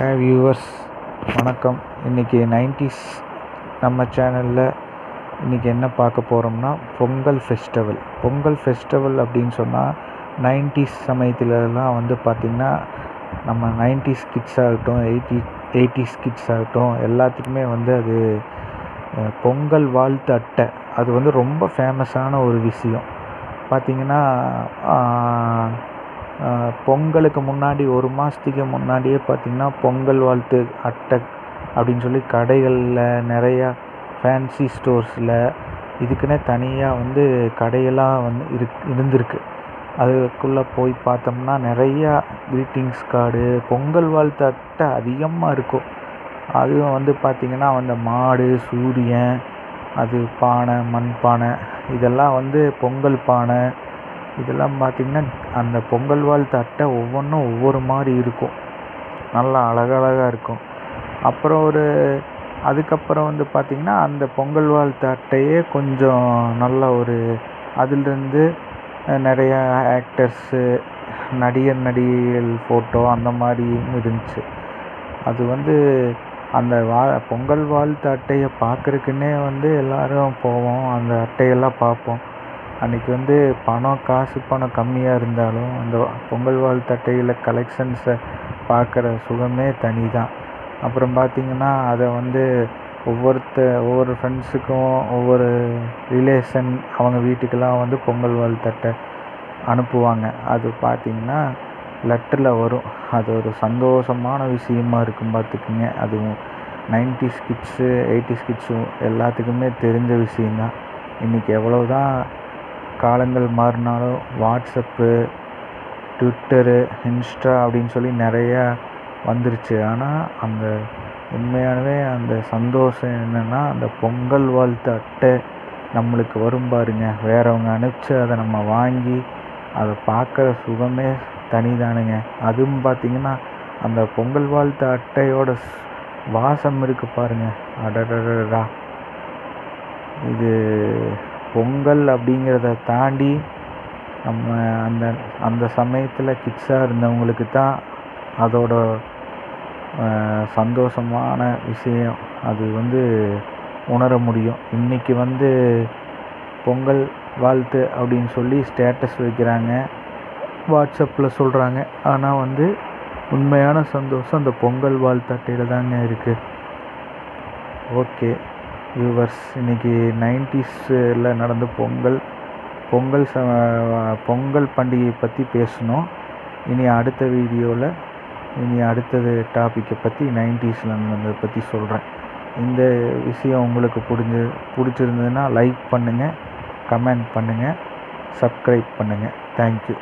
Hi viewers, வணக்கம். இன்றைக்கி 90s நம்ம சேனலில் இன்றைக்கி என்ன பார்க்க போகிறோம்னா பொங்கல் ஃபெஸ்டிவல் அப்படின்னு சொன்னால் 90s சமயத்துலலாம் பார்த்திங்கன்னா நம்ம 90s கிட்ஸ் ஆகட்டும் 80s கிட்ஸ் ஆகட்டும் எல்லாத்துக்குமே அது பொங்கல் வாழ்த்து அட்டை அது ரொம்ப ஃபேமஸான ஒரு விஷயம். பார்த்திங்கன்னா பொங்கலுக்கு முன்னாடி ஒரு மாதத்துக்கு முன்னாடியே பார்த்திங்கன்னா பொங்கல் வாழ்த்து அட்டை அப்படின்னு சொல்லி கடைகளில் நிறையா ஃபேன்சி ஸ்டோர்ஸில் இதுக்குன்னே தனியாக கடையெல்லாம் இருந்திருக்கு. அதுக்குள்ளே போய் பார்த்தோம்னா நிறையா க்ரீட்டிங்ஸ் கார்டு, பொங்கல் வாழ்த்து அட்டை அதிகமாக இருக்கும். அதுவும் பார்த்திங்கன்னா அந்த மாடு, சூரியன், அது பானை, மண் பானை, இதெல்லாம் பொங்கல் பானை, இதெல்லாம் பார்த்திங்கன்னா அந்த பொங்கல் வாழ்த்து அட்டை ஒவ்வொன்றும் ஒவ்வொரு மாதிரி இருக்கும். நல்லா அழகழகாக இருக்கும். அப்புறம் அதுக்கப்புறம் பார்த்திங்கன்னா அந்த பொங்கல் வாழ்த்து அட்டையே கொஞ்சம் நல்ல அதிலிருந்து நிறையா ஆக்டர்ஸு, நடிகர்கள் ஃபோட்டோ அந்த மாதிரியும் இருந்துச்சு. அது அந்த பொங்கல் வாழ்த்து அட்டையை பார்க்குறக்குன்னே எல்லோரும் போவோம். அந்த அட்டையெல்லாம் பார்ப்போம். அன்றைக்கி காசு பணம் கம்மியாக இருந்தாலும் அந்த பொங்கல் வாழ்த்து அட்டையில் கலெக்ஷன்ஸை பார்க்குற சுகமே தனி தான். அப்புறம் பார்த்திங்கன்னா அதை ஒவ்வொரு ஃப்ரெண்ட்ஸுக்கும் ஒவ்வொரு ரிலேஷன் அவங்க வீட்டுக்கெல்லாம் பொங்கல் வாழ்த்து அட்டை அனுப்புவாங்க. அது பார்த்திங்கன்னா லெட்டரில் வரும். அது ஒரு சந்தோஷமான விஷயமா இருக்கும் பார்த்துக்குங்க. அதுவும் 90s கிட்ஸு 80s கிட்ஸும் எல்லாத்துக்குமே தெரிஞ்ச விஷயந்தான். இன்றைக்கி எவ்வளோ தான் காலங்கள் மாறினாலும் வாட்ஸ்அப்பு, ட்விட்டரு, இன்ஸ்டா அப்படின்னு சொல்லி நிறையா வந்துருச்சு. ஆனால் அந்த உண்மையானவே அந்த சந்தோஷம் என்னென்னா அந்த பொங்கல் வாழ்த்து அட்டை நம்மளுக்கு வரும் பாருங்க. வேறவங்க அனுப்பிச்சு அதை நம்ம வாங்கி அதை பார்க்குற சுகமே தனிதானுங்க. அதுவும் பார்த்திங்கன்னா அந்த பொங்கல் வாழ்த்து அட்டையோட வாசம் இருக்குது பாருங்கள். அடடடடா, இது பொங்கல் அப்படிங்கிறத தாண்டி நம்ம அந்த சமயத்தில் கிட்ஸாக இருந்தவங்களுக்கு தான் அதோட சந்தோஷமான விஷயம் அது உணர முடியும். இன்றைக்கி பொங்கல் வாழ்த்து அப்படின்னு சொல்லி ஸ்டேட்டஸ் வைக்கிறாங்க, வாட்ஸ்அப்பில் சொல்கிறாங்க. ஆனால் உண்மையான சந்தோஷம் அந்த பொங்கல் வாழ்த்து அட்டையில் தாங்க இருக்குது. ஓகே வியூவர்ஸ், இன்றைக்கி 90ஸில் நடந்த பொங்கல் பண்டிகையை பற்றி பேசணும். இனி அடுத்த வீடியோவில் அடுத்தது டாப்பிக்கை பற்றி 90ஸில் நடந்ததை பற்றி சொல்கிறேன். இந்த விஷயம் உங்களுக்கு பிடிச்சிருந்ததுன்னா லைக் பண்ணுங்கள், கமெண்ட் பண்ணுங்கள், சப்ஸ்கிரைப் பண்ணுங்கள். தேங்க்யூ.